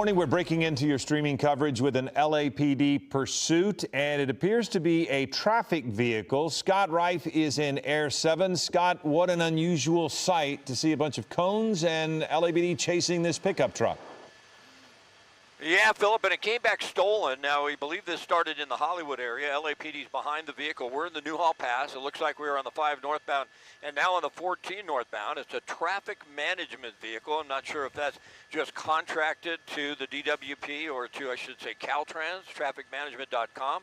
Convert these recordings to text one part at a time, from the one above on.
Morning, we're breaking into your streaming coverage with an LAPD pursuit, and it appears to be a traffic vehicle. Scott Reif is in Air 7. Scott, what an unusual sight to see a bunch of cones and LAPD chasing this pickup truck. Yeah, Philip, and it came back stolen. Now, we believe this started in the Hollywood area. LAPD's behind the vehicle. We're in the Newhall Pass. It looks like we were on the 5 northbound and now on the 14 northbound. It's a traffic management vehicle. I'm not sure if that's just contracted to the DWP or to, I should say, Caltrans, trafficmanagement.com.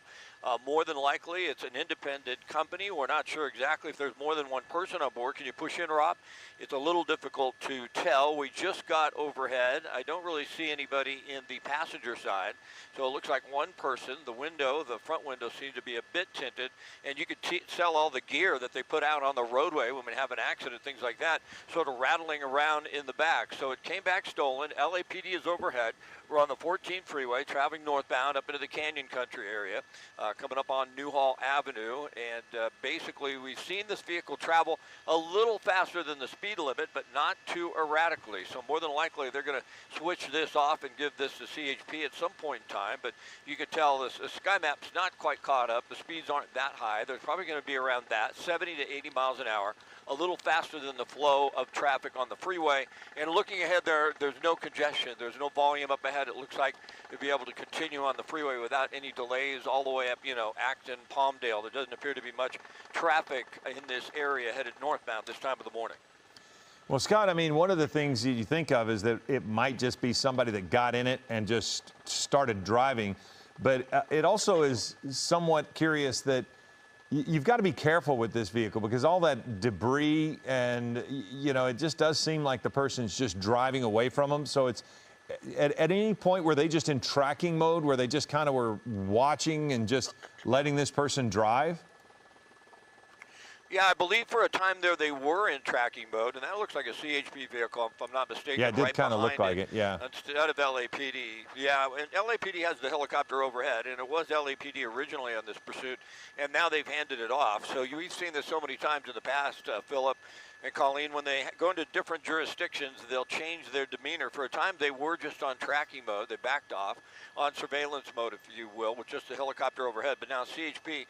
More than likely, it's an independent company. We're not sure exactly if there's more than one person on board. Can you push in, Rob? It's a little difficult to tell. We just got overhead. I don't really see anybody in the passenger side. So it looks like one person. The window, the front window, seems to be a bit tinted. And you could sell all the gear that they put out on the roadway when we have an accident, things like that, sort of rattling around in the back. So it came back stolen. LAPD is overhead. We're on the 14 freeway, traveling northbound up into the Canyon Country area, coming up on Newhall Avenue. And basically, we've seen this vehicle travel a little faster than the speed limit, but not too erratically. So more than likely, they're going to switch this off and give this to CHP at some point in time. But you can tell the sky map's not quite caught up. The speeds aren't that high. They're probably going to be around that, 70 to 80 miles an hour. A little faster than the flow of traffic on the freeway. And looking ahead there's no congestion. There's no volume up ahead. It looks like you'll be able to continue on the freeway without any delays all the way up, Acton, Palmdale. There doesn't appear to be much traffic in this area headed northbound this time of the morning. Well, Scott, I mean, one of the things you think of is that it might just be somebody that got in it and just started driving. But it also is somewhat curious that you've got to be careful with this vehicle because all that debris and, it just does seem like the person's just driving away from them. So it's at any point were they just in tracking mode where they just kind of were watching and just letting this person drive? Yeah, I believe for a time there they were in tracking mode, and that looks like a CHP vehicle, if I'm not mistaken. Yeah, it did kind of look like it, yeah. Instead of LAPD. Yeah, and LAPD has the helicopter overhead, and it was LAPD originally on this pursuit, and now they've handed it off. So we've seen this so many times in the past, Philip and Colleen, when they go into different jurisdictions, they'll change their demeanor. For a time, they were just on tracking mode. They backed off on surveillance mode, if you will, with just the helicopter overhead. But now CHP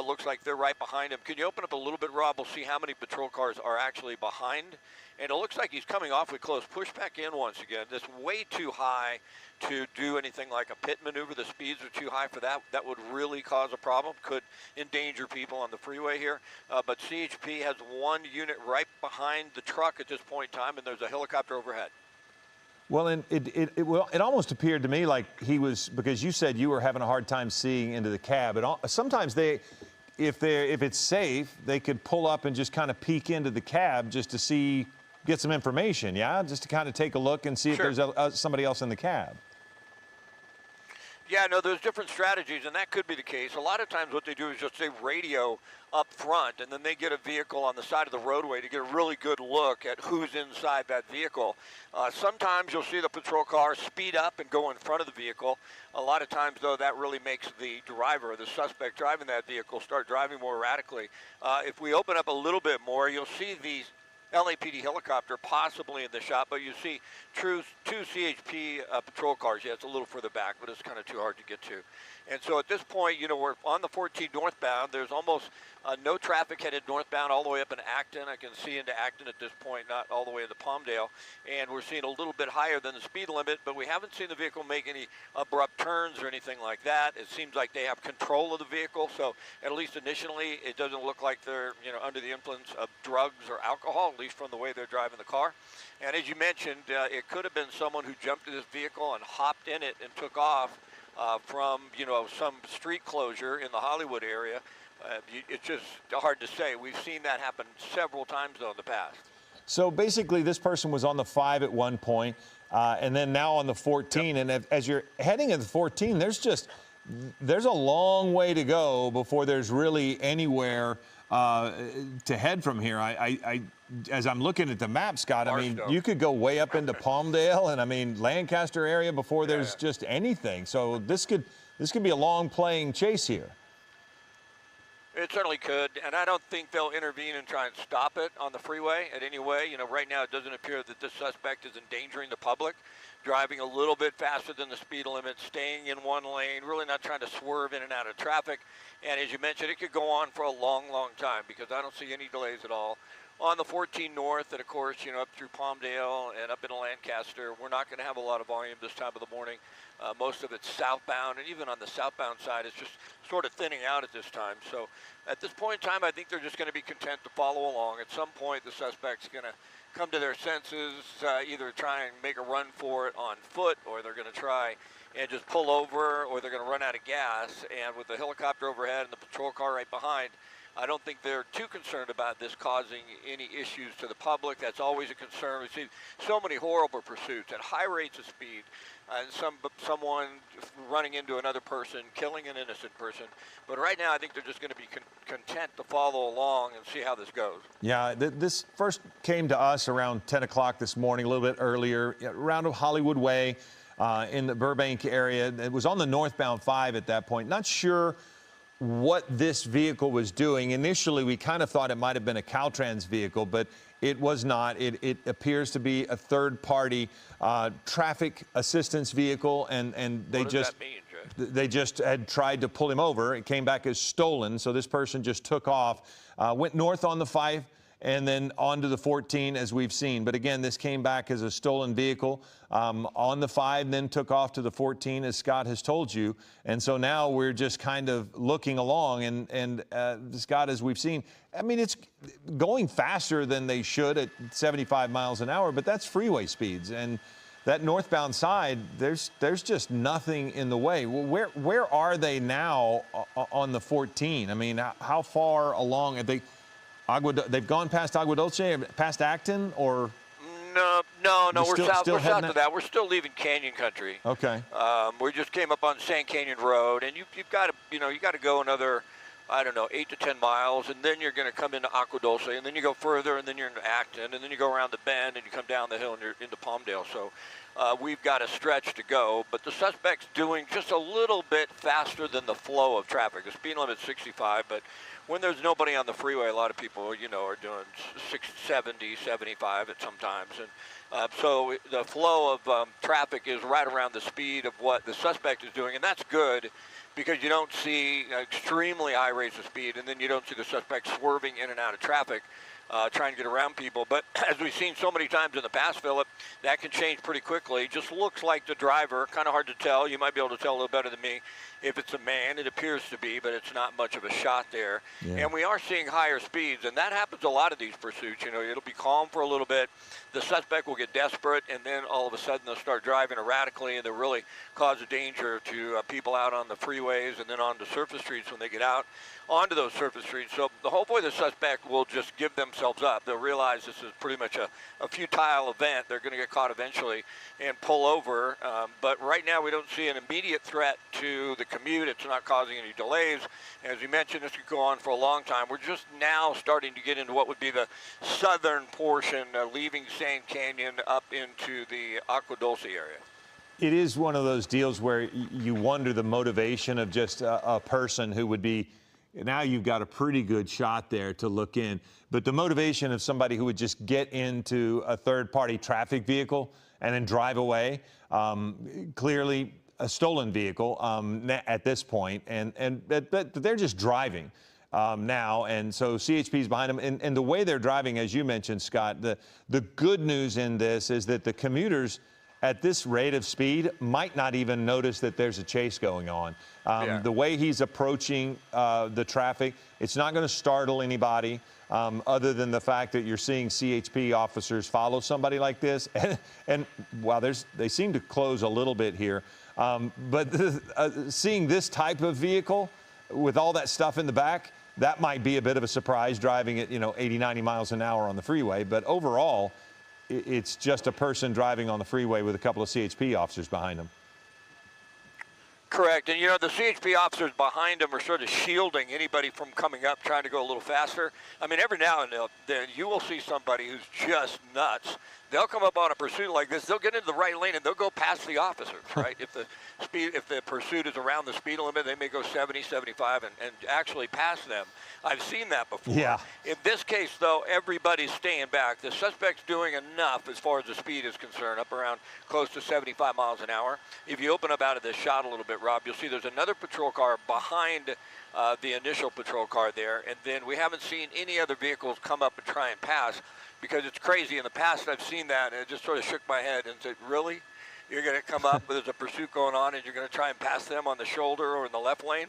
looks like they're right behind him. Can you open up a little bit, Rob? We'll see how many patrol cars are actually behind. And it looks like he's coming awfully close. Push back in once again. That's way too high to do anything like a pit maneuver. The speeds are too high for that. That would really cause a problem. Could endanger people on the freeway here. But CHP has one unit right behind the truck at this point in time, and there's a helicopter overhead. Well, and it almost appeared to me like he was, because you said you were having a hard time seeing into the cab. Sometimes if it's safe, they could pull up and just kind of peek into the cab just to get some information, yeah? Just to kind of take a look and see if there's somebody else in the cab. Yeah, no, there's different strategies, and that could be the case. A lot of times what they do is just say radio up front, and then they get a vehicle on the side of the roadway to get a really good look at who's inside that vehicle. Sometimes you'll see the patrol car speed up and go in front of the vehicle. A lot of times, though, that really makes the driver, the suspect driving that vehicle, start driving more erratically. If we open up a little bit more, you'll see these LAPD helicopter possibly in the shot, but you see two CHP patrol cars. Yeah, it's a little further back, but it's kind of too hard to get to. And so at this point, we're on the 14 northbound. There's almost no traffic headed northbound all the way up in Acton. I can see into Acton at this point, not all the way into Palmdale. And we're seeing a little bit higher than the speed limit, but we haven't seen the vehicle make any abrupt turns or anything like that. It seems like they have control of the vehicle. So at least initially, it doesn't look like they're under the influence of drugs or alcohol, at least from the way they're driving the car. And as you mentioned, it could have been someone who jumped in this vehicle and hopped in it and took off from, some street closure in the Hollywood area. It's just hard to say. We've seen that happen several times, though, in the past. So basically, this person was on the 5 at one point, and then now on the 14. Yep. And as you're heading at the 14, there's a long way to go before there's really anywhere to head from here. As I'm looking at the map, Scott, I mean, you could go way up into Palmdale and Lancaster area before there's just anything. So this could be a long playing chase here. It certainly could, and I don't think they'll intervene and try and stop it on the freeway in any way. Right now it doesn't appear that this suspect is endangering the public. driving a little bit faster than the speed limit, staying in one lane, really not trying to swerve in and out of traffic. And as you mentioned, it could go on for a long, long time because I don't see any delays at all. On the 14 North, and of course, up through Palmdale and up into Lancaster, we're not going to have a lot of volume this time of the morning. Most of it's southbound, and even on the southbound side, it's just sort of thinning out at this time. So at this point in time, I think they're just going to be content to follow along. At some point, the suspect's going to come to their senses, either try and make a run for it on foot, or they're going to try and just pull over, or they're going to run out of gas. And with the helicopter overhead and the patrol car right behind, I don't think they're too concerned about this causing any issues to the public. That's always a concern. We see so many horrible pursuits at high rates of speed, and someone running into another person, killing an innocent person. But right now, I think they're just going to be content to follow along and see how this goes. Yeah, this first came to us around 10 o'clock this morning, a little bit earlier, around Hollywood Way in the Burbank area. It was on the northbound 5 at that point. Not sure what this vehicle was doing. Initially, we kind of thought it might have been a Caltrans vehicle, but it was not. It appears to be a third-party traffic assistance vehicle, and they what just does that mean, Jay? they just had tried to pull him over. It came back as stolen, so this person just took off, went north on the 5, and then onto the 14, as we've seen. But again, this came back as a stolen vehicle on the 5, then took off to the 14, as Scott has told you. And so now we're just kind of looking along, and Scott, as we've seen, I mean, it's going faster than they should at 75 miles an hour, but that's freeway speeds. And that northbound side, there's just nothing in the way. Well, where are they now on the 14? I mean, how far along are they? They've gone past Agua Dulce, past Acton, or? No. We're south of that. We're still leaving Canyon Country. Okay. We just came up on Sand Canyon Road, and you've got to go another, 8 to 10 miles, and then you're going to come into Agua Dulce, and then you go further, and then you're in Acton, and then you go around the bend, and you come down the hill, and you're into Palmdale. So we've got a stretch to go, but the suspect's doing just a little bit faster than the flow of traffic. The speed limit's 65, but when there's nobody on the freeway, a lot of people, are doing 70, 75 at some times. And so the flow of traffic is right around the speed of what the suspect is doing, and that's good because you don't see extremely high rates of speed, and then you don't see the suspect swerving in and out of traffic, trying to get around people. But as we've seen so many times in the past, Philip, that can change pretty quickly. It just looks like the driver, kind of hard to tell. You might be able to tell a little better than me if it's a man. It appears to be, but it's not much of a shot there. Yeah. And we are seeing higher speeds, and that happens a lot of these pursuits. It'll be calm for a little bit. The suspect will get desperate, and then all of a sudden they'll start driving erratically, and they'll really cause a danger to people out on the freeways and then on the surface streets when they get out onto those surface streets. So hopefully the suspect will just give themselves up. They'll realize this is pretty much a futile event. They're going to get caught eventually and pull over. But right now we don't see an immediate threat to the commute. It's not causing any delays. As you mentioned, this could go on for a long time. We're just now starting to get into what would be the southern portion, leaving Sand Canyon up into the Agua Dulce area. It is one of those deals where you wonder the motivation of just a person who would be. Now you've got a pretty good shot there to look in. But the motivation of somebody who would just get into a third-party traffic vehicle and then drive away, clearly a stolen vehicle at this point, but they're just driving now, and so CHP's behind them. And the way they're driving, as you mentioned, Scott, the good news in this is that the commuters at this rate of speed might not even notice that there's a chase going on. The way he's approaching the traffic, it's not going to startle anybody other than the fact that you're seeing CHP officers follow somebody like this. And while they seem to close a little bit here, but seeing this type of vehicle with all that stuff in the back, that might be a bit of a surprise driving at 80, 90 miles an hour on the freeway. But overall, it's just a person driving on the freeway with a couple of CHP officers behind them. Correct. And, the CHP officers behind them are sort of shielding anybody from coming up, trying to go a little faster. I mean, every now and then you will see somebody who's just nuts. they'll come up on a pursuit like this. They'll get into the right lane and they'll go past the officers, right? If the pursuit is around the speed limit, they may go 70, 75 and actually pass them. I've seen that before. Yeah. In this case, though, everybody's staying back. The suspect's doing enough as far as the speed is concerned, up around close to 75 miles an hour. If you open up out of this shot a little bit, Rob, you'll see there's another patrol car behind the initial patrol car there, and then we haven't seen any other vehicles come up and try and pass, because it's crazy. In the past, I've seen that, and it just sort of shook my head and said, really? You're going to come up, there's a pursuit going on, and you're going to try and pass them on the shoulder or in the left lane?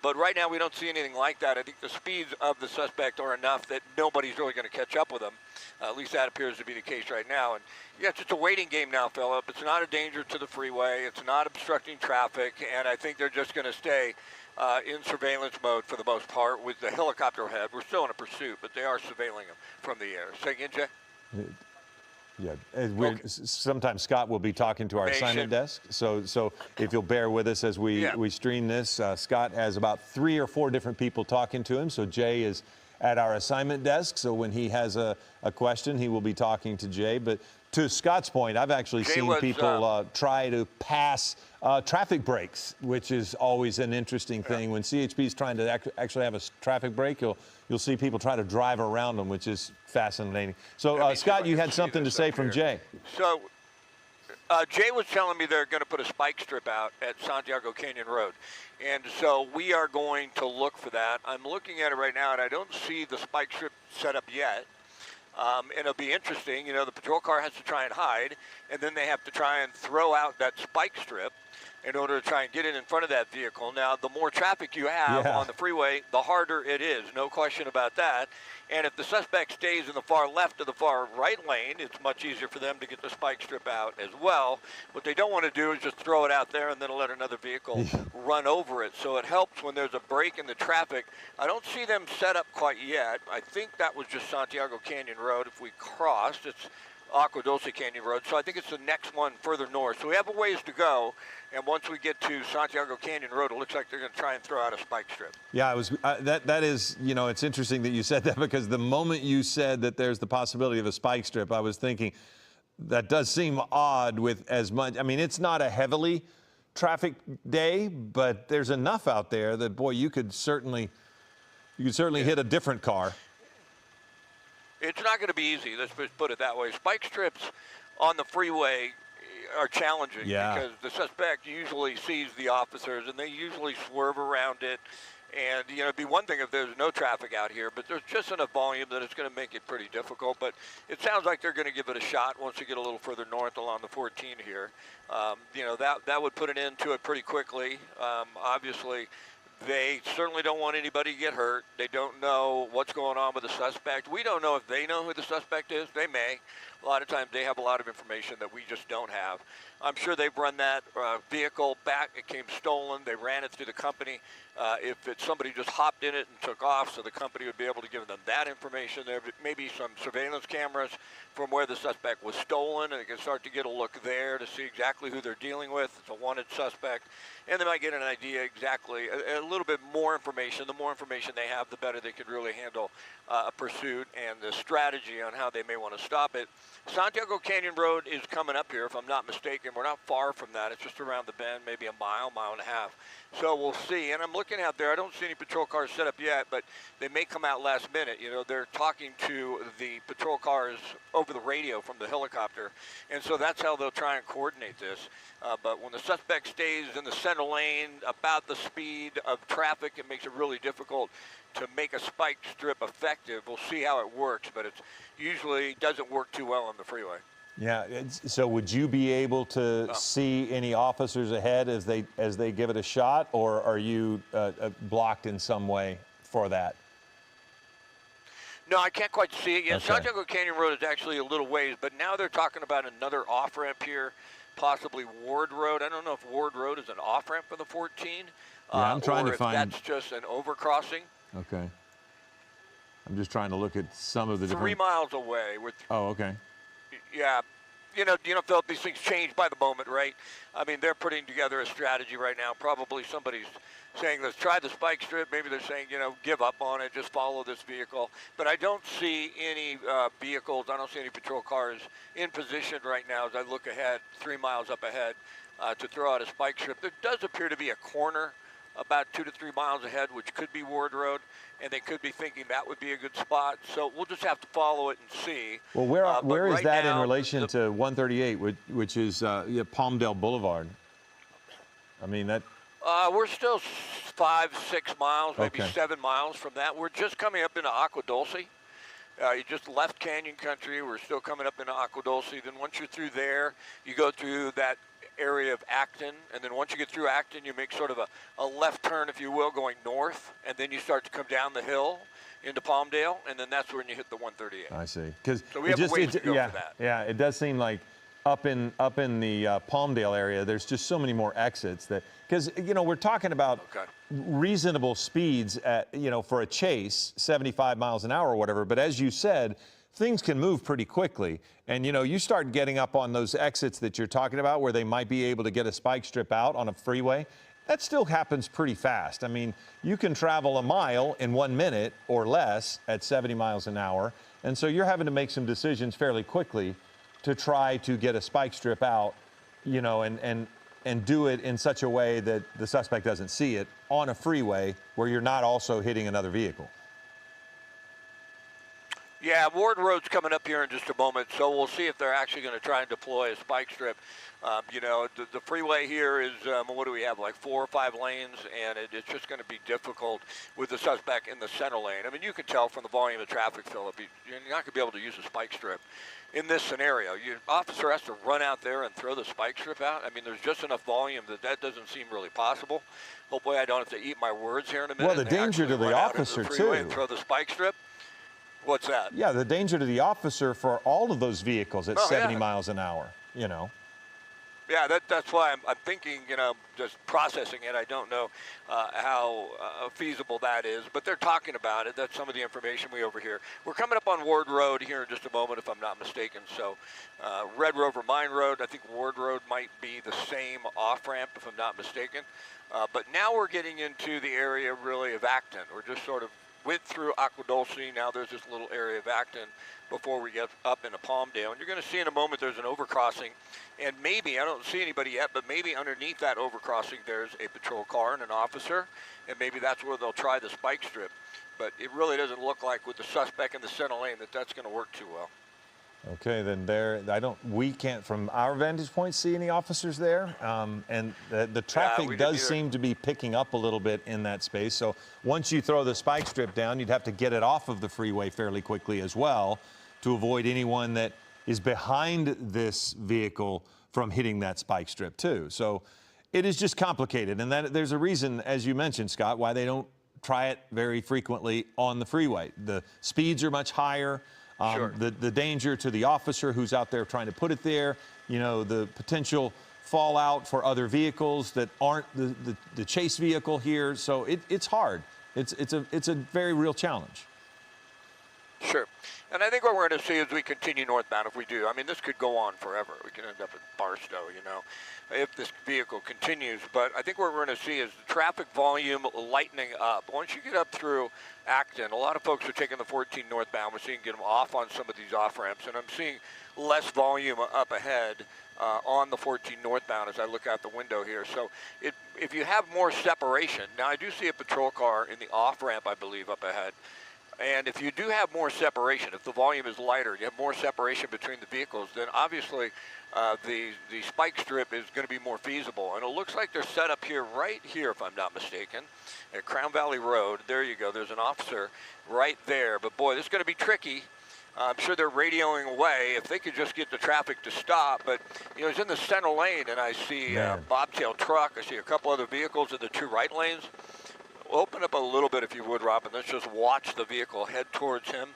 But right now, we don't see anything like that. I think the speeds of the suspect are enough that nobody's really going to catch up with them. At least that appears to be the case right now. And yeah, it's just a waiting game now, Philip. It's not a danger to the freeway. It's not obstructing traffic, and I think they're just going to stay in surveillance mode for the most part with the helicopter head. We're still in a pursuit, but they are surveilling them from the air. Say again, Jay? Yeah, sometimes Scott will be talking to our assignment desk. So if you'll bear with us as we stream this, Scott has about 3 or 4 different people talking to him. So Jay is at our assignment desk. So when he has a question, he will be talking to Jay. But to Scott's point, I've actually seen people try to pass traffic breaks, which is always an interesting thing. When CHP is trying to actually have a traffic break, you'll see people try to drive around them, which is fascinating. So, Scott, you had something to say from Jay. So, Jay was telling me they're going to put a spike strip out at Santiago Canyon Road. And so we are going to look for that. I'm looking at it right now, and I don't see the spike strip set up yet. And it'll be interesting. You know, the patrol car has to try and hide, and then they have to try and throw out that spike strip in order to try and get it in front of that vehicle. Now, the more traffic you have on the freeway, the harder it is, no question about that. And if the suspect stays in the far left or the far right lane, it's much easier for them to get the spike strip out as well. What they don't want to do is just throw it out there and then let another vehicle run over it. So it helps when there's a break in the traffic. I don't see them set up quite yet. I think that was just Santiago Canyon Road. If we crossed, it's Agua Dulce Canyon Road. So I think it's the next one further north. So we have a ways to go. And once we get to Santiago Canyon Road, it looks like they're going to try and throw out a spike strip. Yeah, that is, you know, it's interesting that you said that, because the moment you said that there's the possibility of a spike strip, I was thinking that does seem odd with as much. I mean, it's not a heavily traffic day, but there's enough out there that, boy, you could certainly hit a different car. It's not going to be easy. Let's just put it that way. Spike strips on the freeway are challenging because the suspect usually sees the officers and they usually swerve around it. And, you know, it'd be one thing if there's no traffic out here, but there's just enough volume that it's going to make it pretty difficult. But it sounds like they're going to give it a shot once you get a little further north along the 14 here. You know, that would put an end to it pretty quickly. Obviously, they certainly don't want anybody to get hurt. They don't know what's going on with the suspect. We don't know if they know who the suspect is. They may. A lot of times they have a lot of information that we just don't have. I'm sure they've run that vehicle back. It came stolen. They ran it through the company. If somebody just hopped in it and took off, so the company would be able to give them that information. There may be some surveillance cameras from where the suspect was stolen, and they can start to get a look there to see exactly who they're dealing with. It's a wanted suspect. And they might get an idea exactly, a little bit more information. The more information they have, the better they could really handle a pursuit and the strategy on how they may want to stop it. Santiago Canyon Road is coming up here, if I'm not mistaken. We're not far from that. It's just around the bend, maybe a mile and a half. So we'll see. And I'm looking out there. I don't see any patrol cars set up yet, but they may come out last minute. You know, they're talking to the patrol cars over the radio from the helicopter. And so that's how they'll try and coordinate this. But when the suspect stays in the center lane about the speed of traffic, it makes it really difficult to make a spike strip effective. We'll see how it works, but it usually doesn't work too well on the freeway. Yeah. So would you be able to see any officers ahead as they give it a shot, or are you blocked in some way for that? No, I can't quite see it yet. Okay. Santiago Canyon Road is actually a little ways, but now they're talking about another off-ramp here, possibly Ward Road. I don't know if Ward Road is an off-ramp for the 14. Yeah, I'm trying or to find. That's just an overcrossing. Okay. I'm just trying to look at some of the 3 miles away. Oh, okay. Yeah, Philip, these things change by the moment, right? I mean, they're putting together a strategy right now. Probably somebody's saying, let's try the spike strip. Maybe they're saying, give up on it, just follow this vehicle. But I don't see any vehicles, I don't see any patrol cars in position right now as I look ahead, 3 miles up ahead, to throw out a spike strip. There does appear to be a corner about 2 to 3 miles ahead, which could be Ward Road, and they could be thinking that would be a good spot. So we'll just have to follow it and see. Well, where is right that now, in relation to 138, which is Palmdale Boulevard? I mean, that... we're still 5, 6 miles, maybe Okay. 7 miles from that. We're just coming up into Aqua Dulce. You just left Canyon Country. We're still coming up into Aqua Dulce. Then once you're through there, you go through that area of Acton, and then once you get through Acton, you make sort of a left turn, if you will, going north, and then you start to come down the hill into Palmdale, and then that's when you hit the 138. I see. Because So we have a ways to go for that. Yeah, it does seem like up in the Palmdale area, there's just so many more exits that, because we're talking about Okay. reasonable speeds at for a chase, 75 miles an hour or whatever. But as you said, things can move pretty quickly, and you start getting up on those exits that you're talking about, where they might be able to get a spike strip out on a freeway. That still happens pretty fast. I mean, you can travel a mile in 1 minute or less at 70 miles an hour, and so you're having to make some decisions fairly quickly to try to get a spike strip out, and do it in such a way that the suspect doesn't see it on a freeway where you're not also hitting another vehicle. Yeah, Ward Road's coming up here in just a moment, so we'll see if they're actually going to try and deploy a spike strip. The freeway here is, what do we have, like 4 or 5 lanes, and it's just going to be difficult with the suspect in the center lane. I mean, you can tell from the volume of traffic, Philip, you're not going to be able to use a spike strip in this scenario. Your officer has to run out there and throw the spike strip out. I mean, there's just enough volume that doesn't seem really possible. Hopefully I don't have to eat my words here in a minute. Well, the and danger actually to the run out into officer, freeway too. and throw the spike strip. What's that? Yeah, the danger to the officer for all of those vehicles at 70 yeah. miles an hour, Yeah, that's why I'm thinking, just processing it. I don't know how feasible that is, but they're talking about it. That's some of the information we overhear. We're coming up on Ward Road here in just a moment, if I'm not mistaken. So Red Rover Mine Road, I think Ward Road might be the same off-ramp, if I'm not mistaken. But now we're getting into the area, really, of Acton. We're just sort of went through Aqua Dulce. Now there's this little area of Acton before we get up into Palmdale. And you're going to see in a moment there's an overcrossing. And maybe, I don't see anybody yet, but maybe underneath that overcrossing there's a patrol car and an officer. And maybe that's where they'll try the spike strip. But it really doesn't look like with the suspect in the center lane that's going to work too well. Okay, then we can't, from our vantage point, see any officers there. And the traffic we didn't does either. seem to be picking up a little bit in that space. So once you throw the spike strip down, you'd have to get it off of the freeway fairly quickly as well to avoid anyone that is behind this vehicle from hitting that spike strip too. So it is just complicated. And there's a reason, as you mentioned, Scott, why they don't try it very frequently on the freeway. The speeds are much higher. Sure. The danger to the officer who's out there trying to put it there, the potential fallout for other vehicles that aren't the chase vehicle here. So it's hard. It's a very real challenge. Sure. And I think what we're going to see as we continue northbound, if we do, I mean, this could go on forever. We could end up at Barstow, if this vehicle continues. But I think what we're going to see is the traffic volume lightening up. Once you get up through Acton, a lot of folks are taking the 14 northbound. We're seeing get them off on some of these off-ramps. And I'm seeing less volume up ahead on the 14 northbound as I look out the window here. So if you have more separation, now I do see a patrol car in the off-ramp, I believe, up ahead. And if you do have more separation, if the volume is lighter, you have more separation between the vehicles, then obviously the spike strip is going to be more feasible. And it looks like they're set up here, right here, if I'm not mistaken, at Crown Valley Road. There you go. There's an officer right there. But, boy, this is going to be tricky. I'm sure they're radioing away if they could just get the traffic to stop. But, it's in the center lane, and I see a bobtail truck. I see a couple other vehicles in the 2 right lanes. Open up a little bit, if you would, Robin. Let's just watch the vehicle head towards him.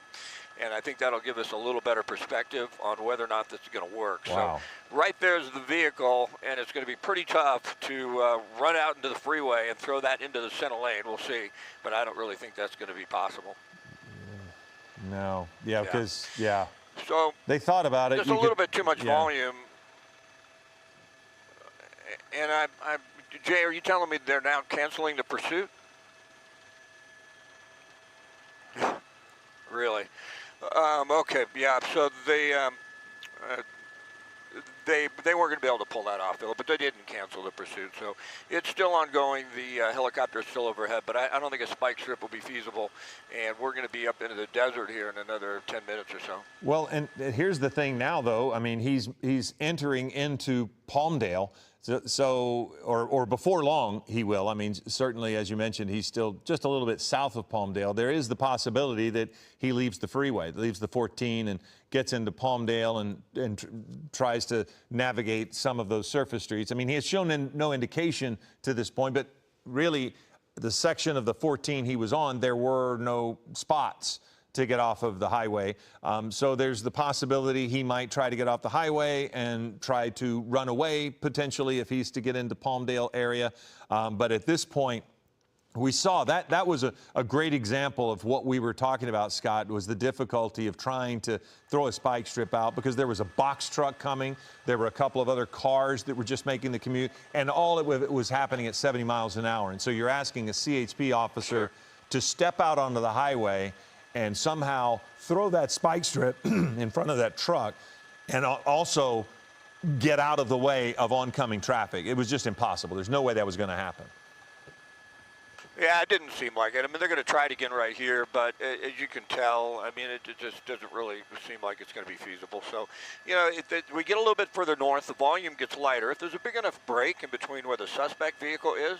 And I think that'll give us a little better perspective on whether or not this is going to work. Wow. So right there's the vehicle, and it's going to be pretty tough to run out into the freeway and throw that into the center lane. We'll see. But I don't really think that's going to be possible. No. Yeah, because, So they thought about it. just a little bit too much yeah. volume. And Jay, are you telling me they're now canceling the pursuit? Really? Okay, yeah. So they weren't going to be able to pull that off, Philip, but they didn't cancel the pursuit. So it's still ongoing. The helicopter is still overhead, but I don't think a spike strip will be feasible. And we're going to be up into the desert here in another 10 minutes or so. Well, and here's the thing now, though. I mean, he's entering into Palmdale. Or before long, he will. I mean, certainly, as you mentioned, he's still just a little bit south of Palmdale. There is the possibility that he leaves the freeway, leaves the 14 and gets into Palmdale and tries to navigate some of those surface streets. I mean, he has shown no indication to this point, but really, the section of the 14 he was on, there were no spots to get off of the highway. So there's the possibility he might try to get off the highway and try to run away, potentially, if he's to get into Palmdale area. But at this point, we saw that was a great example of what we were talking about, Scott, was the difficulty of trying to throw a spike strip out because there was a box truck coming. There were a couple of other cars that were just making the commute, and all it was happening at 70 miles an hour. And so you're asking a CHP officer to step out onto the highway and somehow throw that spike strip in front of that truck and also get out of the way of oncoming traffic. It was just impossible. There's no way that was going to happen. Yeah, it didn't seem like it. I mean, they're going to try it again right here, but as you can tell, I mean, it just doesn't really seem like it's going to be feasible. So, you know, if we get a little bit further north, the volume gets lighter. If there's a big enough break in between where the suspect vehicle is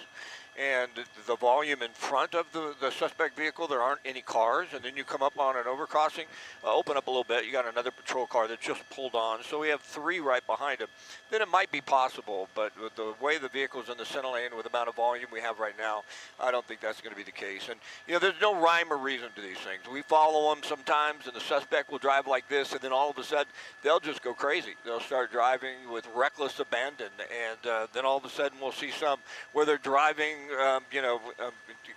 and the volume in front of the suspect vehicle, there aren't any cars, and then you come up on an overcrossing, open up a little bit, you got another patrol car that just pulled on, so we have three right behind him, then it might be possible, but with the way the vehicle's in the center lane with the amount of volume we have right now, I don't think that's going to be the case. And, you know, there's no rhyme or reason to these things. We follow them sometimes, and the suspect will drive like this, and then all of a sudden, they'll just go crazy. They'll start driving with reckless abandon, and then all of a sudden we'll see some where they're driving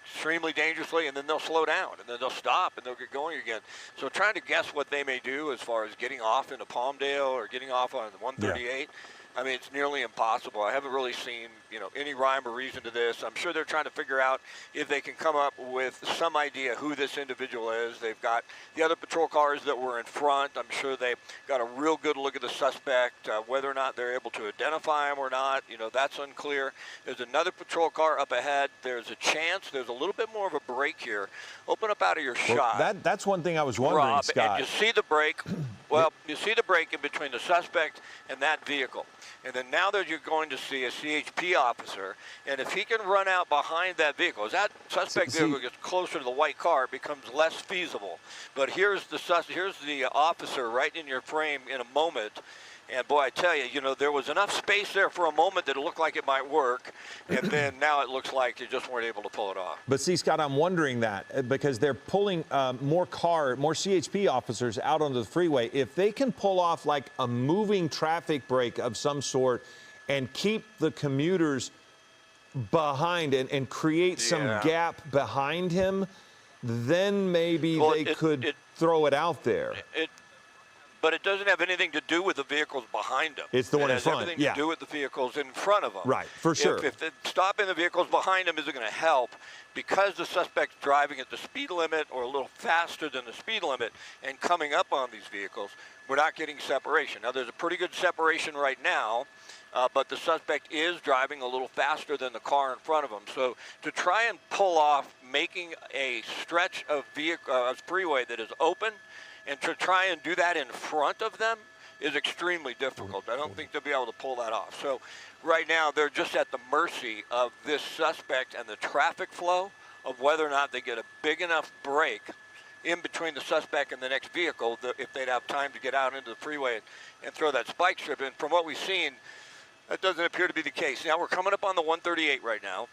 extremely dangerously, and then they'll slow down, and then they'll stop, and they'll get going again. So trying to guess what they may do as far as getting off into Palmdale or getting off on 138, yeah. I mean, it's nearly impossible. I haven't really seen, any rhyme or reason to this. I'm sure they're trying to figure out if they can come up with some idea who this individual is. They've got the other patrol cars that were in front. I'm sure they've got a real good look at the suspect. Whether or not they're able to identify him or not, that's unclear. There's another patrol car up ahead. There's a chance. There's a little bit more of a break here. Open up out of your shot. That's one thing I was wondering, Rob, Scott. And you see the break. Well, you see the break in between the suspect and that vehicle. And then now that you're going to see a CHP officer, and if he can run out behind that vehicle, as that suspect vehicle gets closer to the white car, it becomes less feasible. But here's the officer right in your frame in a moment. And boy, I tell you, there was enough space there for a moment that it looked like it might work, and then now it looks like you just weren't able to pull it off. But see, Scott, I'm wondering that because they're pulling more CHP officers out onto the freeway. If they can pull off like a moving traffic break of some sort and keep the commuters behind and create some gap behind him, then maybe they could throw it out there. But it doesn't have anything to do with the vehicles behind them. It's the one in front. It has everything to do with the vehicles in front of them. Right, for sure. If stopping the vehicles behind them isn't going to help, because the suspect's driving at the speed limit or a little faster than the speed limit and coming up on these vehicles, we're not getting separation. Now, there's a pretty good separation right now, but the suspect is driving a little faster than the car in front of him. So to try and pull off making a stretch of freeway that is open, and to try and do that in front of them is extremely difficult. I don't think they'll be able to pull that off. So right now, they're just at the mercy of this suspect and the traffic flow of whether or not they get a big enough break in between the suspect and the next vehicle if they'd have time to get out into the freeway and throw that spike strip. And from what we've seen, that doesn't appear to be the case. Now, we're coming up on the 138 right now.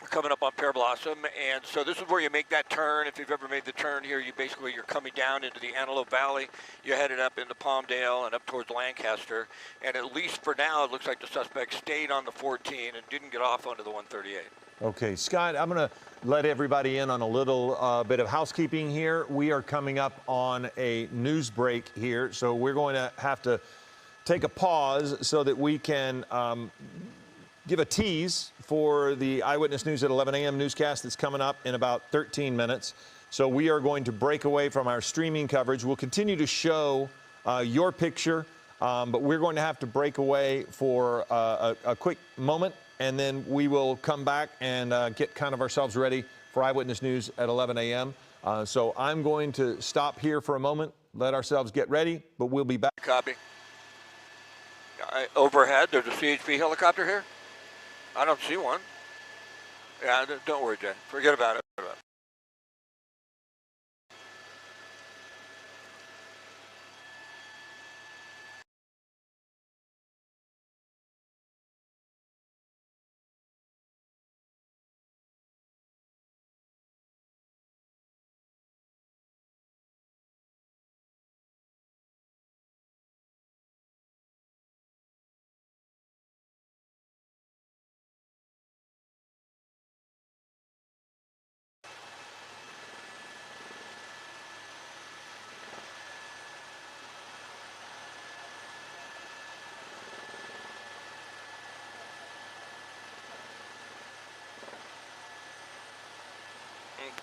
We're coming up on Pear Blossom, and so this is where you make that turn. If you've ever made the turn here, you're coming down into the Antelope Valley. You're headed up into Palmdale and up towards Lancaster. And at least for now, it looks like the suspect stayed on the 14 and didn't get off onto the 138. Okay, Scott, I'm going to let everybody in on a little bit of housekeeping here. We are coming up on a news break here, so we're going to have to take a pause so that we can give a tease for the Eyewitness News at 11 a.m. newscast that's coming up in about 13 minutes. So we are going to break away from our streaming coverage. We'll continue to show your picture, but we're going to have to break away for a quick moment, and then we will come back and get kind of ourselves ready for Eyewitness News at 11 a.m. So I'm going to stop here for a moment, let ourselves get ready, but we'll be back. Copy. Overhead, there's a CHP helicopter here? I don't see one. Yeah, don't worry, Jay. Forget about it.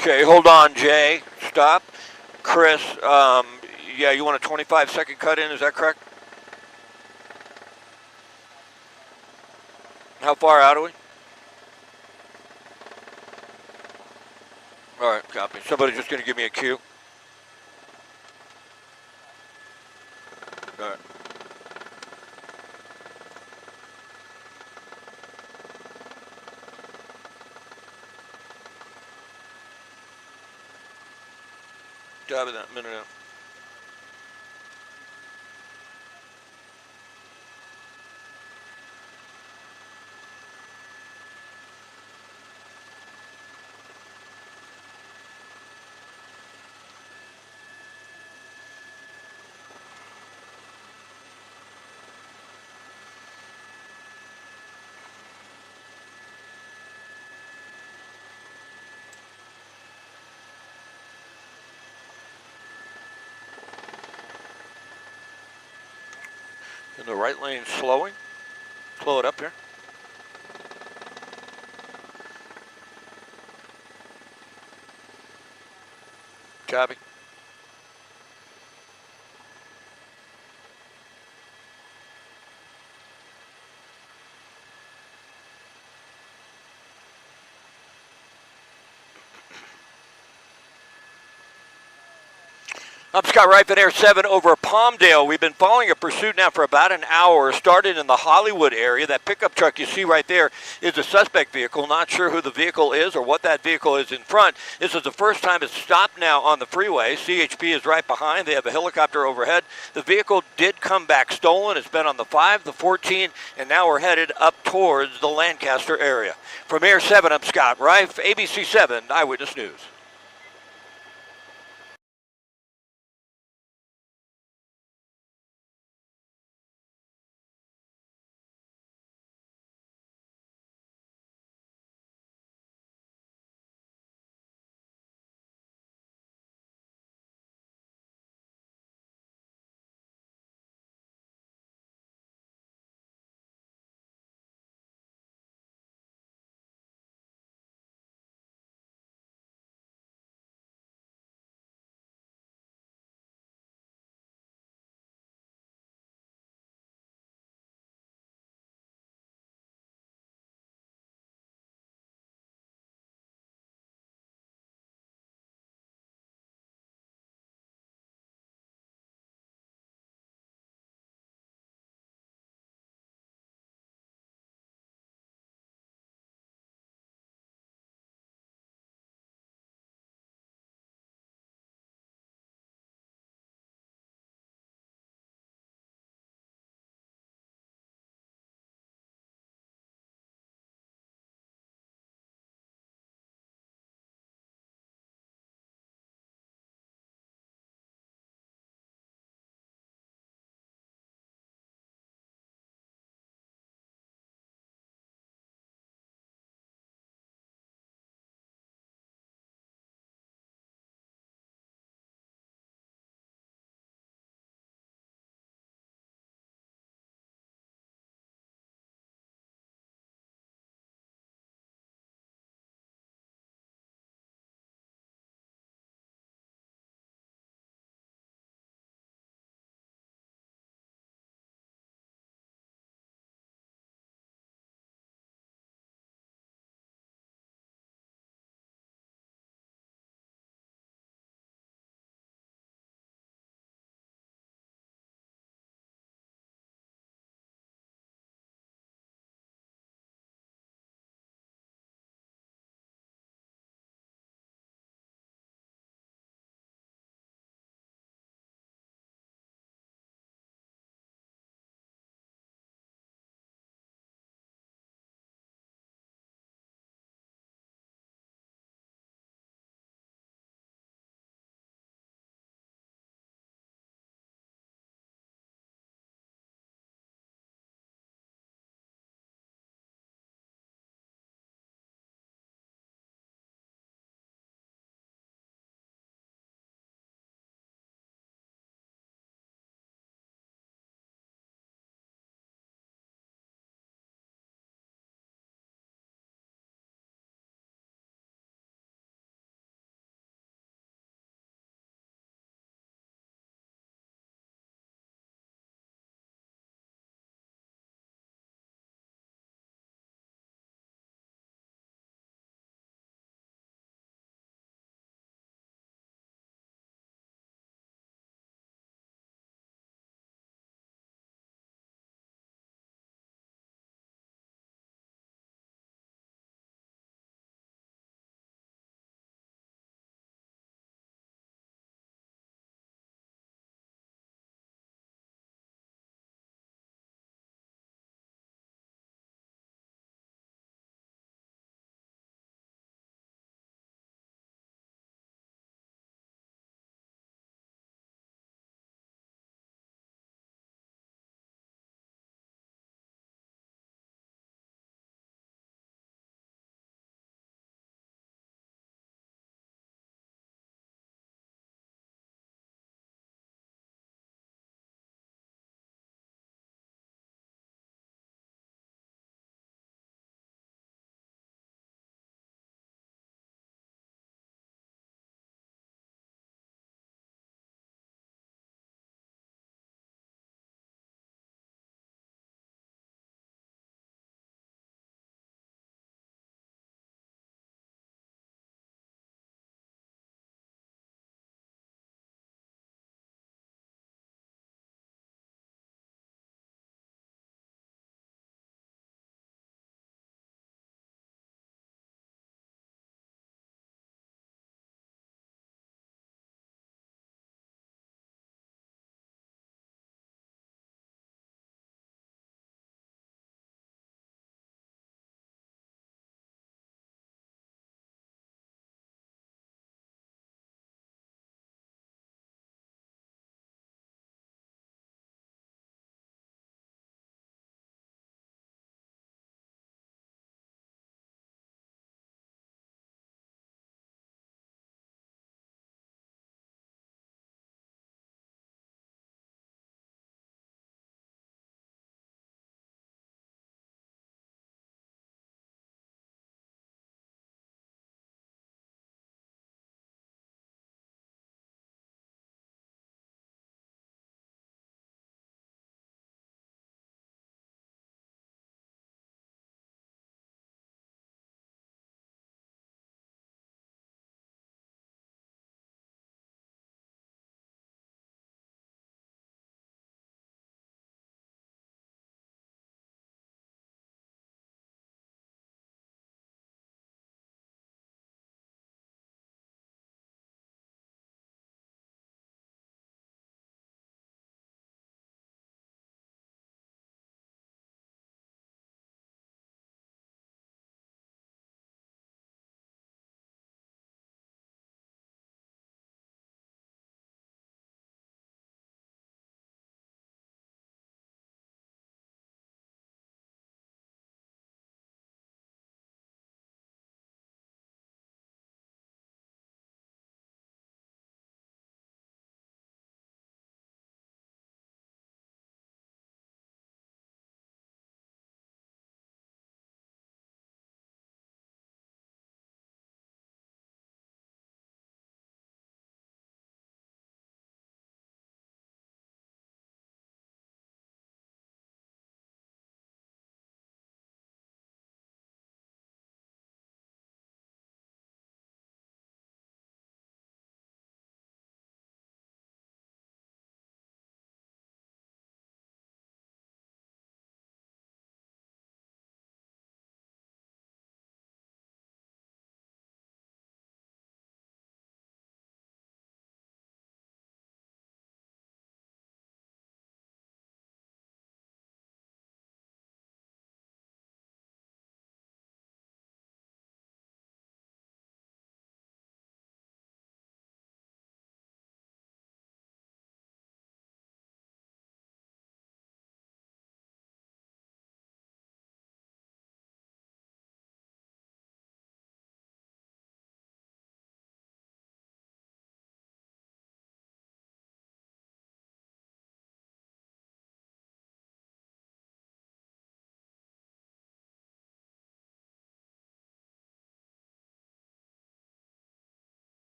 Okay, hold on, Jay. Stop. Chris, yeah, you want a 25-second cut in, is that correct? How far out are we? All right, copy. Somebody's just going to give me a cue. All right. Copy that. Minute out. In the right lane, slowing. Slow it up here. Copy. I'm Scott Reifin, Air 7 over Palmdale. We've been following a pursuit now for about an hour. Started in the Hollywood area. That pickup truck you see right there is a suspect vehicle. Not sure who the vehicle is or what that vehicle is in front. This is the first time it's stopped now on the freeway. CHP is right behind. They have a helicopter overhead. The vehicle did come back stolen. It's been on the 5, the 14, and now we're headed up towards the Lancaster area. From Air 7, I'm Scott Reif, ABC 7 Eyewitness News.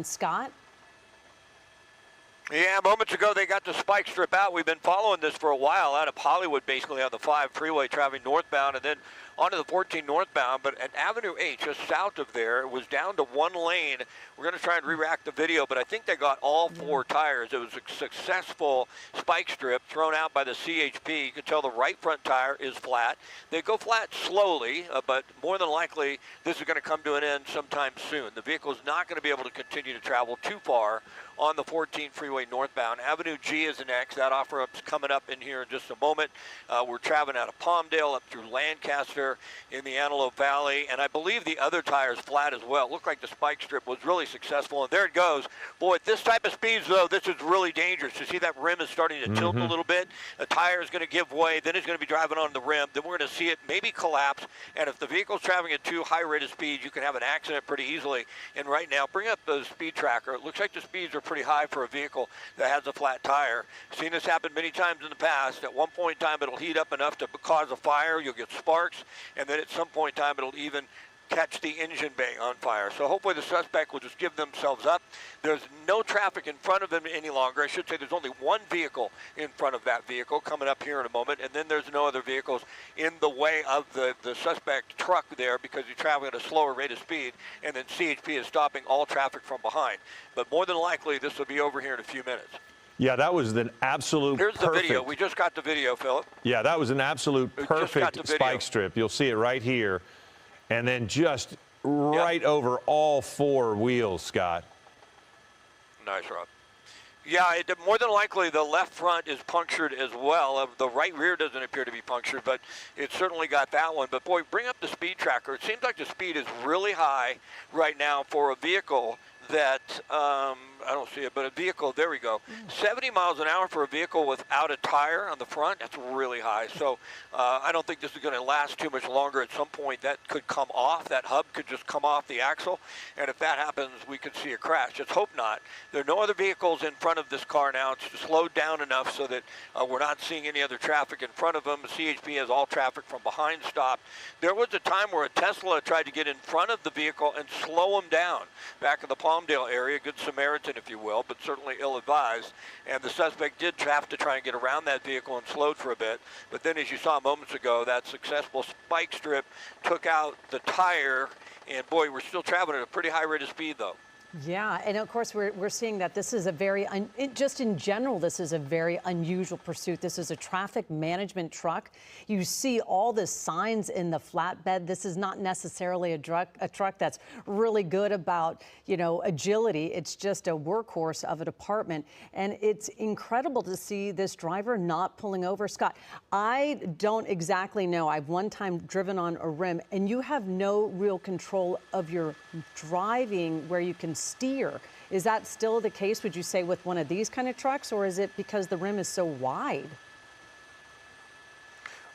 Scott? Yeah, moments ago they got the spike strip out. We've been following this for a while out of Hollywood, basically on the 5 freeway traveling northbound and then onto the 14 northbound. But at Avenue H, just south of there, it was down to one lane. We're going to try and re-rack the video, but I think they got all 4 tires. It was a successful spike strip thrown out by the CHP. You can tell the right front tire is flat. They go flat slowly, but more than likely this is going to come to an end sometime soon. The vehicle is not going to be able to continue to travel too far on the 14 freeway northbound. Avenue G is the next. That offer-up's coming up in here in just a moment. We're traveling out of Palmdale up through Lancaster in the Antelope Valley, and I believe the other tire's flat as well. It looked like the spike strip was really successful, and there it goes. Boy, at this type of speeds, though, this is really dangerous. You see that rim is starting to tilt a little bit. The tire is going to give way. Then it's going to be driving on the rim. Then we're going to see it maybe collapse, and if the vehicle's traveling at too high rate of speed, you can have an accident pretty easily. And right now, bring up the speed tracker. It looks like the speeds are pretty high for a vehicle that has a flat tire. Seen this happen many times in the past. At one point in time, it'll heat up enough to cause a fire. You'll get sparks, and then at some point in time, it'll even catch the engine bay on fire. So hopefully the suspect will just give themselves up. There's no traffic in front of them any longer. I should say there's only one vehicle in front of that vehicle coming up here in a moment, and then there's no other vehicles in the way of the suspect truck there because he's traveling at a slower rate of speed, and then CHP is stopping all traffic from behind. But more than likely, this will be over here in a few minutes. Yeah, that was an absolute Here's perfect. the video. We just got the video, Philip. Yeah, that was an absolute perfect spike strip. You'll see it right here. And then just right over all 4 wheels, Scott. Nice, Rob. Yeah, more than likely the left front is punctured as well. The right rear doesn't appear to be punctured, but it certainly got that one. But boy, bring up the speed tracker. It seems like the speed is really high right now for a vehicle that, I don't see it, but a vehicle, there we go. 70 miles an hour for a vehicle without a tire on the front, that's really high. So I don't think this is going to last too much longer. At some point that could come off, that hub could just come off the axle. And if that happens, we could see a crash. Just hope not. There are no other vehicles in front of this car now. It's slowed down enough so that we're not seeing any other traffic in front of them. The CHP has all traffic from behind stopped. There was a time where a Tesla tried to get in front of the vehicle and slow them down back in the Palmdale area. Good Samaritan, if you will, but certainly ill-advised. And the suspect did have to try and get around that vehicle and slowed for a bit. But then, as you saw moments ago, that successful spike strip took out the tire. And boy, we're still traveling at a pretty high rate of speed, though. Yeah, and of course we're seeing that this is a very, just in general, this is a very unusual pursuit. This is a traffic management truck. You see all the signs in the flatbed. This is not necessarily a truck that's really good about, you know, agility. It's just a workhorse of a department. And it's incredible to see this driver not pulling over. Scott, I don't exactly know. I've one time driven on a rim, and you have no real control of your driving where you can steer. Is that still the case, would you say, with one of these kind of trucks, or is it because the rim is so wide?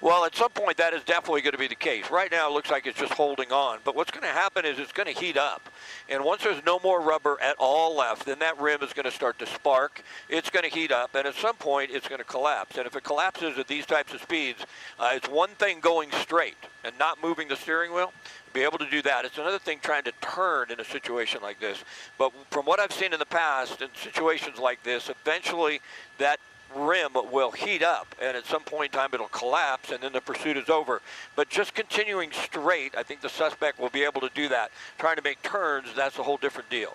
Well, at some point, that is definitely going to be the case. Right now, it looks like it's just holding on. But what's going to happen is it's going to heat up. And once there's no more rubber at all left, then that rim is going to start to spark. It's going to heat up. And at some point, it's going to collapse. And if it collapses at these types of speeds, it's one thing going straight and not moving the steering wheel. Be able to do that. It's another thing trying to turn in a situation like this. But from what I've seen in the past, in situations like this, eventually that rim will heat up, and at some point in time it'll collapse, and then the pursuit is over. But just continuing straight, I think the suspect will be able to do that. Trying to make turns, that's a whole different deal.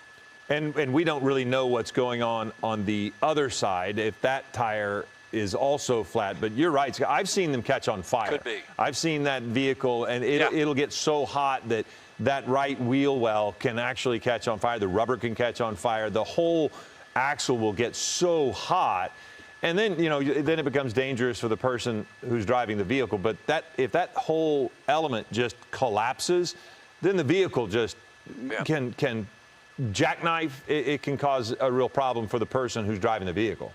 And we don't really know what's going on the other side, if that tire is also flat. But you're right, Scott. I've seen them catch on fire. Could be. I've seen that vehicle, and it'll get so hot that that right wheel well can actually catch on fire. The rubber can catch on fire. The whole axle will get so hot. And then, you know, then it becomes dangerous for the person who's driving the vehicle. But if that whole element just collapses, then the vehicle just can jackknife. It can cause a real problem for the person who's driving the vehicle.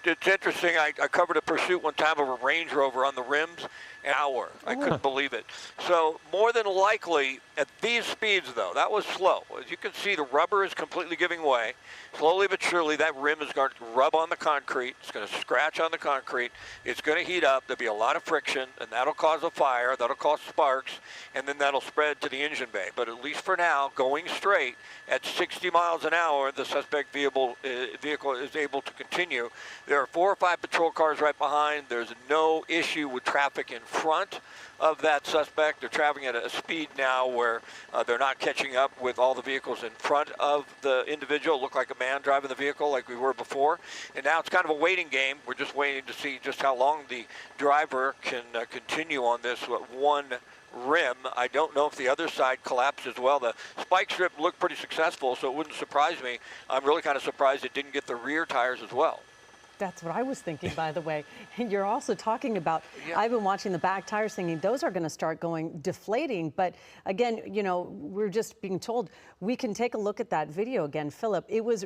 it's interesting. I covered a pursuit one time of a Range Rover on the rims, an hour. I couldn't believe it. So more than likely, at these speeds, though, that was slow. As you can see, the rubber is completely giving way. Slowly but surely, that rim is going to rub on the concrete. It's going to scratch on the concrete. It's going to heat up. There'll be a lot of friction, and that'll cause a fire. That'll cause sparks, and then that'll spread to the engine bay. But at least for now, going straight at 60 miles an hour, the suspect vehicle is able to continue. There are 4 or 5 patrol cars right behind. There's no issue with traffic in front of that suspect. They're traveling at a speed now where they're not catching up with all the vehicles in front of the individual. Look like a man driving the vehicle like we were before. And now it's kind of a waiting game. We're just waiting to see just how long the driver can continue on this one rim. I don't know if the other side collapsed as well. The spike strip looked pretty successful, so it wouldn't surprise me. I'm really kind of surprised it didn't get the rear tires as well. That's what I was thinking, by the way. And you're also talking about, Yeah. I've been watching the back tires thinking those are going to start going deflating. But again, you know, we're just being told we can take a look at that video again, Philip. It was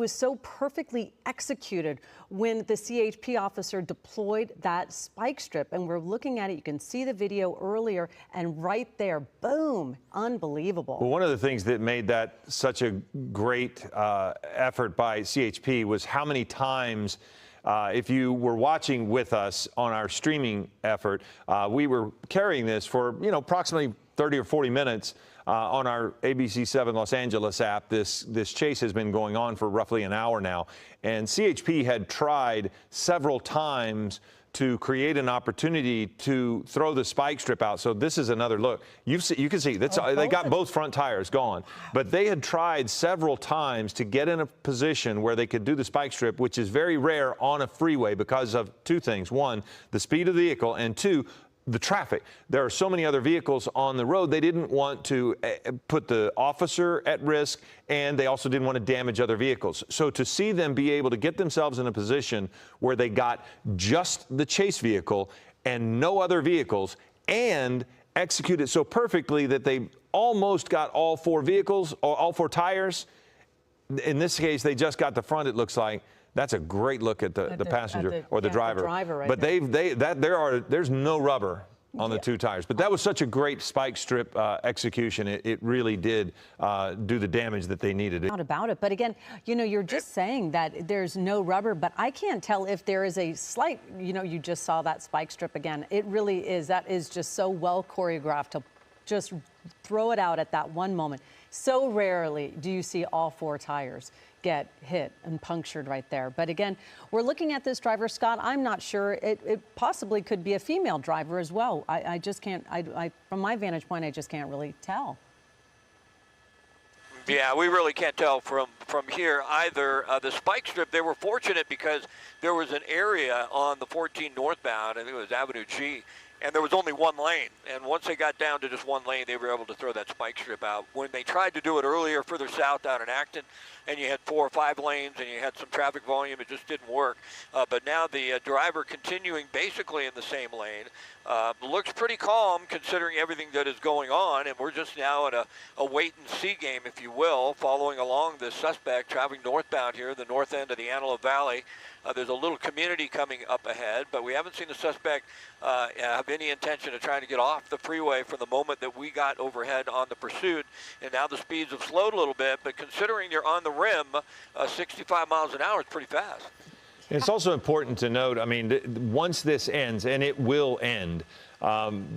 so perfectly executed when the CHP officer deployed that spike strip. And we're looking at it. You can see the video earlier, and right there, boom, unbelievable. Well, one of the things that made that such a great effort by CHP was how many times, if you were watching with us on our streaming effort, we were carrying this for, you know, approximately 30 or 40 minutes on our ABC7 Los Angeles app. This chase has been going on for roughly an hour now, and CHP had tried several times to create an opportunity to throw the spike strip out. So this is another look. You can see that's, they got both front tires gone, but they had tried several times to get in a position where they could do the spike strip, which is very rare on a freeway because of 2 things. 1, the speed of the vehicle, and 2, the traffic. There are so many other vehicles on the road. They didn't want to put the officer at risk, and they also didn't want to damage other vehicles. So to see them be able to get themselves in a position where they got just the chase vehicle and no other vehicles, and execute it so perfectly that they almost got all 4 vehicles, or all 4 tires. In this case, they just got the front, it looks like. That's a great look at the passenger or the driver. Right but there. there's no rubber on the 2 tires. But that was such a great spike strip execution. It really did do the damage that they needed. Not about it. But again, you know, you're just saying that there's no rubber, but I can't tell if there is a slight, you know, you just saw that spike strip again. It really is. That is just so well choreographed to just throw it out at that one moment. So rarely do you see all 4 tires get hit and punctured right there. But again, we're looking at this driver, Scott. I'm not sure. It possibly could be a female driver as well. I just can't, from my vantage point, I just can't really tell. Yeah, we really can't tell from here either. The spike strip, they were fortunate because there was an area on the 14 northbound, I think it was Avenue G, and there was only 1 lane. And once they got down to just 1 lane, they were able to throw that spike strip out. When they tried to do it earlier, further south down in Acton, and you had 4 or 5 lanes and you had some traffic volume, it just didn't work. But now the driver continuing basically in the same lane looks pretty calm considering everything that is going on. And we're just now at a wait and see game, if you will, following along this suspect traveling northbound here, the north end of the Antelope Valley. There's a little community coming up ahead, but we haven't seen the suspect have any intention of trying to get off the freeway from the moment that we got overhead on the pursuit. And now the speeds have slowed a little bit, but considering you're on the rim, 65 miles an hour is pretty fast. It's also important to note, I mean, once this ends, and it will end,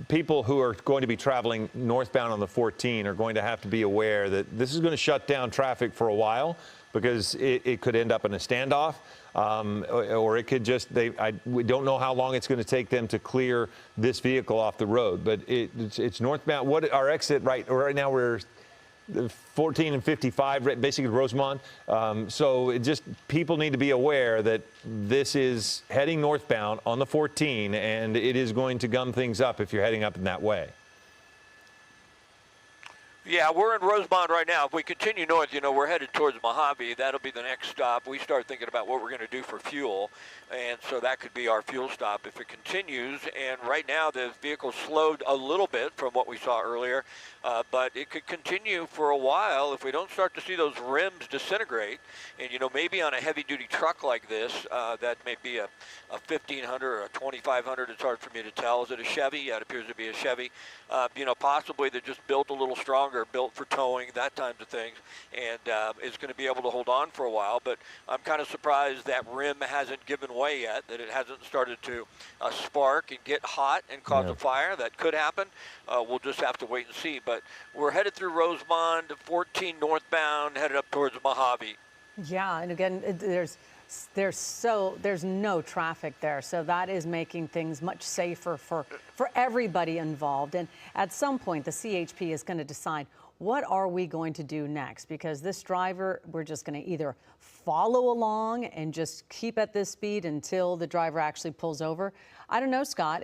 people who are going to be traveling northbound on the 14 are going to have to be aware that this is going to shut down traffic for a while, because it could end up in a standoff, or it could just, we don't know how long it's going to take them to clear this vehicle off the road. But it's northbound. What our exit right now, we're 14 and 55, basically Rosemont. So people need to be aware that this is heading northbound on the 14, and it is going to gum things up if you're heading up in that way. Yeah, we're in Rosemont right now. If we continue north, we're headed towards Mojave. That'll be the next stop. We start thinking about what we're going to do for fuel, and so that could be our fuel stop if it continues. And right now, the vehicle slowed a little bit from what we saw earlier, but it could continue for a while if we don't start to see those rims disintegrate. And, maybe on a heavy-duty truck like this, that may be a 1500 or a 2500. It's hard for me to tell. Is it a Chevy? Yeah, it appears to be a Chevy. Possibly they're just built a little stronger, built for towing, that type of things, and is going to be able to hold on for a while. But I'm kind of surprised that rim hasn't given way yet, that it hasn't started to spark and get hot and cause a fire. That could happen. We'll just have to wait and see. But we're headed through Rosemont, 14 northbound, headed up towards Mojave. Yeah, and again, there's no traffic there, so that is making things much safer for everybody involved. And at some point, the CHP is going to decide, what are we going to do next? Because this driver, we're just going to either follow along and just keep at this speed until the driver actually pulls over. I don't know, Scott,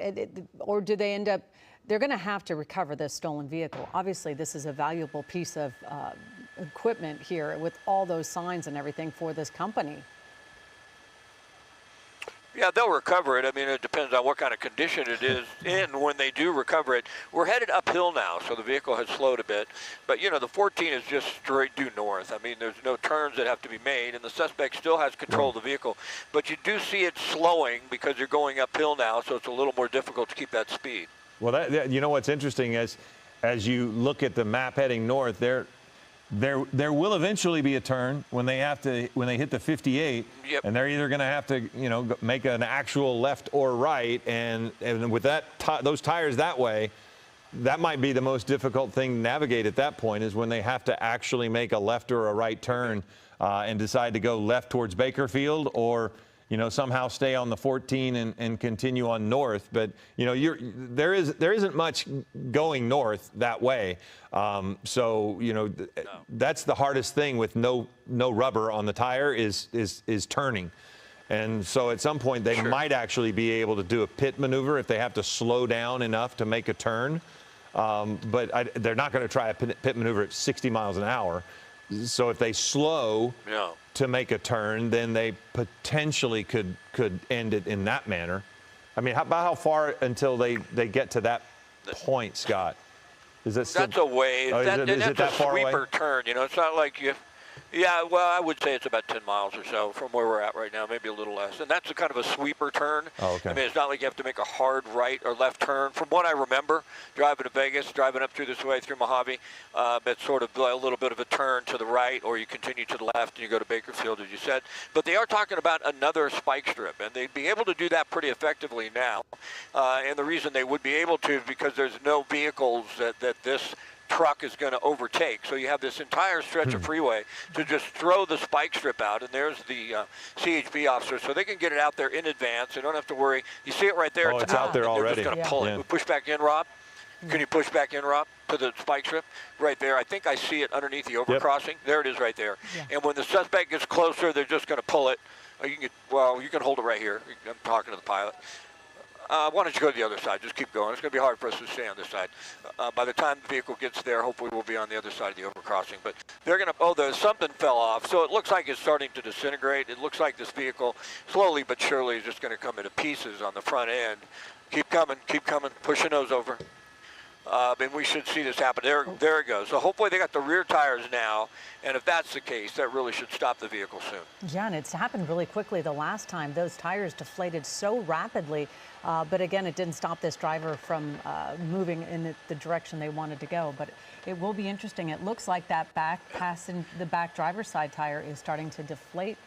or do they end up, they're going to have to recover this stolen vehicle. Obviously, this is a valuable piece of equipment here with all those signs and everything for this company. Yeah, they'll recover it. I mean, it depends on what kind of condition it is in when they do recover it. We're headed uphill now, so the vehicle has slowed a bit. But, the 14 is just straight due north. I mean, there's no turns that have to be made, and the suspect still has control of the vehicle. But you do see it slowing because you're going uphill now, so it's a little more difficult to keep that speed. Well, what's interesting is, as you look at the map heading north, there will eventually be a turn when they hit the 58, Yep. and they're either going to have to make an actual left or right, and with those tires that way, that might be the most difficult thing to navigate at that point, is when they have to actually make a left or a right turn and decide to go left towards Bakerfield, or somehow stay on the 14 and continue on north. But there isn't much going north that way. So that's the hardest thing with no rubber on the tire is turning. And so at some point they might actually be able to do a pit maneuver if they have to slow down enough to make a turn. But they're not going to try a pit maneuver at 60 miles an hour. So if they slow to make a turn, then they potentially could end it in that manner. I mean, how far until they get to that point, Scott? Is that still, that's a way. Oh, that's it that a far sweeper away? turn. It's not like you. Yeah, well, I would say it's about 10 miles or so from where we're at right now, maybe a little less. And that's a kind of a sweeper turn. Oh, okay. I mean, it's not like you have to make a hard right or left turn. From what I remember, driving to Vegas, driving up through this way through Mojave, it's sort of a little bit of a turn to the right, or you continue to the left and you go to Bakerfield, as you said. But they are talking about another spike strip, and they'd be able to do that pretty effectively now. And the reason they would be able to is because there's no vehicles that this truck is going to overtake. So you have this entire stretch of freeway to just throw the spike strip out, and there's the CHP officer, so they can get it out there in advance. They don't have to worry. You see it right there. Oh, it's out there already. They're just going to pull it. We push back in, Rob. Can you push back in, Rob, to the spike strip? Right there. I think I see it underneath the overcrossing. There it is right there. Yeah. And when the suspect gets closer, they're just going to pull it. You can hold it right here. I'm talking to the pilot. Why don't you go to the other side? Just keep going. It's going to be hard for us to stay on this side. By the time the vehicle gets there, hopefully we'll be on the other side of the overcrossing. But they're going to, something fell off. So it looks like it's starting to disintegrate. It looks like this vehicle, slowly but surely, is just going to come into pieces on the front end. Keep coming, push your nose over. And we should see this happen. There it goes. So hopefully they got the rear tires now, and if that's the case, that really should stop the vehicle soon. Yeah, and it's happened really quickly the last time. Those tires deflated so rapidly, but again, it didn't stop this driver from moving in the direction they wanted to go. But it will be interesting. It looks like that the back driver's side tire is starting to deflate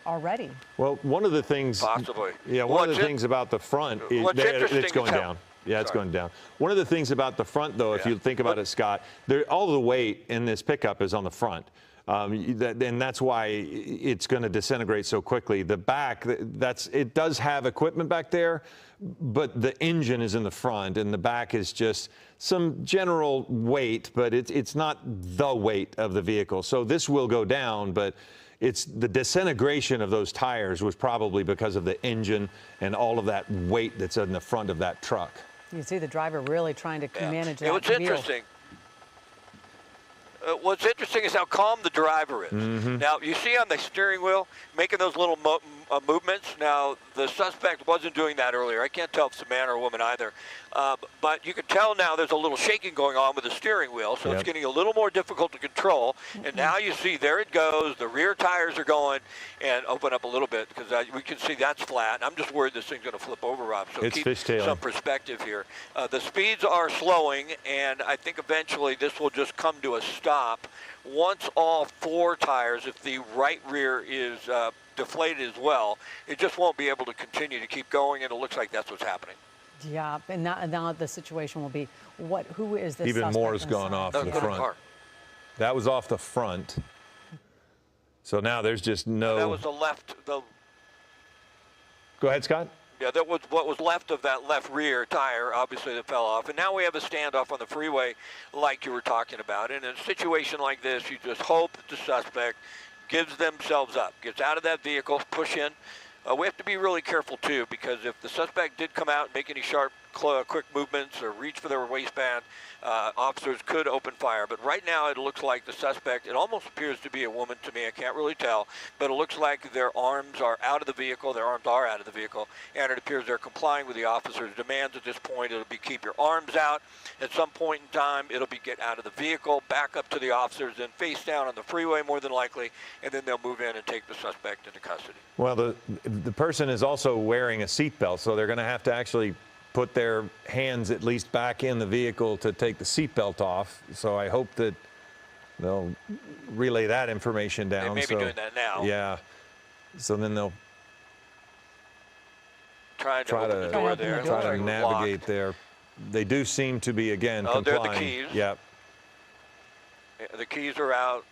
already. Well, one of the things, possibly. Yeah, one of the things about the front is it's going down. Yeah, it's going down. One of the things about the front, though, if you think about it, Scott, all the weight in this pickup is on the front. And that's why it's going to disintegrate so quickly. The back, it does have equipment back there, but the engine is in the front, and the back is just some general weight, but it's not the weight of the vehicle. So this will go down, but it's the disintegration of those tires was probably because of the engine and all of that weight that's in the front of that truck. You see the driver really trying to manage that What's wheel. interesting. What's interesting is how calm the driver is. Now, you see on the steering wheel, making those little movements. Now, the suspect wasn't doing that earlier. I can't tell if it's a man or a woman either. But you can tell now there's a little shaking going on with the steering wheel, so it's getting a little more difficult to control. And now you see, there it goes. The rear tires are going, and open up a little bit because we can see that's flat. I'm just worried this thing's going to flip over, Rob. So it's keep fishtailing. some perspective here. The speeds are slowing, and I think eventually this will just come to a stop once all four tires, if the right rear is deflated as well, it just won't be able to continue to keep going, and it looks like that's what's happening. Yeah, and now the situation will be, who is this Even suspect more has inside? gone off the Good front. car. That was off the front. So now there's just no. That was the left. Go ahead, Scott. Yeah, that was what was left of that left rear tire, obviously, that fell off. And now we have a standoff on the freeway like you were talking about. And in a situation like this, you just hope that the suspect gives themselves up, gets out of that vehicle, push in. We have to be really careful, too, because if the suspect did come out and make any sharp, quick movements or reach for their waistband, officers could open fire. But right now, it looks like the suspect, it almost appears to be a woman to me. I can't really tell. But it looks like their arms are out of the vehicle. Their arms are out of the vehicle. And it appears they're complying with the officer's demands at this point. It'll be keep your arms out. At some point in time, it'll be get out of the vehicle, back up to the officers, then face down on the freeway more than likely. And then they'll move in and take the suspect into custody. Well, the person is also wearing a seatbelt, so they're going to have to actually put their hands at least back in the vehicle to take the seatbelt off. So I hope that they'll relay that information down. They may be doing that now. Yeah. So then they'll try to open the door there. try to Looks like navigate locked. there. They do seem to be, again, Oh, they're complying. the keys. Yep. The keys are out,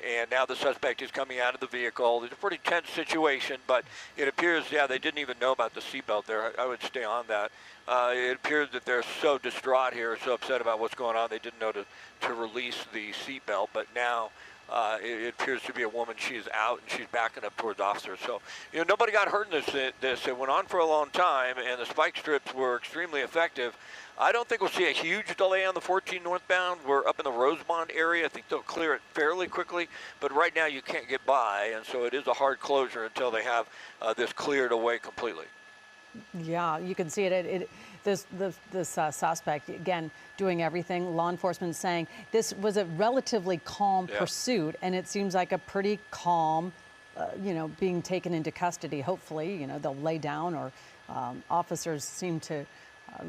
and now the suspect is coming out of the vehicle. It's a pretty tense situation, but it appears, yeah, they didn't even know about the seatbelt there. I would stay on that. It appears that they're so distraught here, so upset about what's going on, they didn't know to release the seatbelt, but now it appears to be a woman. She is out, and she's backing up towards officers. So, nobody got hurt in this. It went on for a long time, and the spike strips were extremely effective. I don't think we'll see a huge delay on the 14 northbound. We're up in the Rosemont area. I think they'll clear it fairly quickly, but right now you can't get by, and so it is a hard closure until they have this cleared away completely. Yeah, you can see it. This suspect, again, doing everything. Law enforcement saying this was a relatively calm pursuit, and it seems like a pretty calm, being taken into custody. Hopefully, they'll lay down, or officers seem to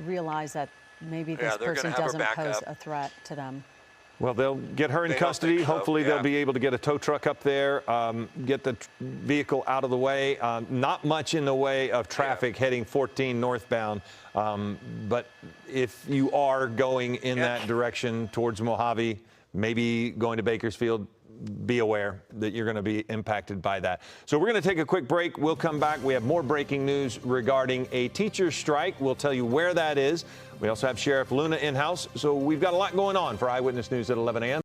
realize that maybe this person doesn't pose a threat to them. Well, they'll get her in custody. So, Hopefully, yeah. they'll be able to get a tow truck up there, get the vehicle out of the way. Not much in the way of traffic heading 14 northbound. But if you are going in that direction towards Mojave, maybe going to Bakersfield, be aware that you're going to be impacted by that. So we're going to take a quick break. We'll come back. We have more breaking news regarding a teacher's strike. We'll tell you where that is. We also have Sheriff Luna in-house. So we've got a lot going on for Eyewitness News at 11 a.m.